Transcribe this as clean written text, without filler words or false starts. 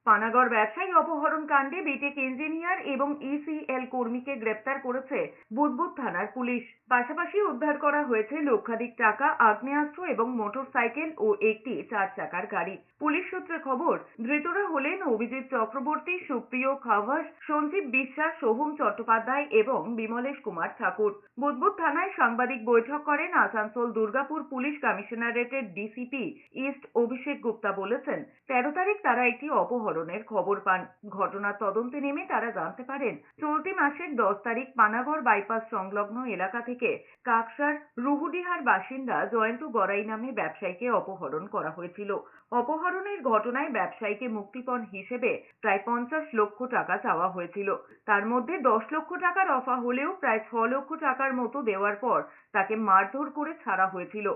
পানাগড় ব্যবসায়ী অপহরণ কাণ্ডে বিটেক ইঞ্জিনিয়ার এবং ইসিএল কর্মীকে গ্রেপ্তার করেছে বুদবুদ থানার পুলিশ। পাশাপাশি উদ্ধার করা হয়েছে লক্ষাধিক টাকা, আগ্নেয়াস্ত্র এবং মোটরসাইকেল ও একটি 4 চাকার গাড়ি। পুলিশ সূত্রে খবর, ধৃতরা হলেন অভিজিৎ চক্রবর্তী, সুপ্রিয় খাভাস, সঞ্জীব বিশ্বাস, সোহম চট্টোপাধ্যায় এবং বিমলেশ কুমার ঠাকুর। বুদবুদ থানায় সাংবাদিক বৈঠক করেন আসানসোল দুর্গাপুর পুলিশ কমিশনারেটের ডিসিপি ইস্ট অভিষেক গুপ্তা। বলেছেন, 13 তারিখ তারা একটি অপহরণের খবর পান। ঘটনার তদন্তে নেমে তারা জানতে পারেন, চলতি মাসের 10 তারিখ পানাগড় বাইপাস সংলগ্ন এলাকা থেকে কাকসার রুহুডিহার বাসিন্দা জয়ন্ত গড়াই নামে ব্যবসায়ীকে অপহরণ করা হয়েছিল। অপহরণের ঘটনায় ব্যবসায়ীকে মুক্তিপণ হিসেবে প্রায় 50 লক্ষ টাকা চাওয়া হয়েছিল। তার মধ্যে 10 লক্ষ টাকা রফা হলেও প্রায় 6 লক্ষ টাকার মতো দেওয়ার পর তাকে মারধর করে ছাড়া হয়েছিল।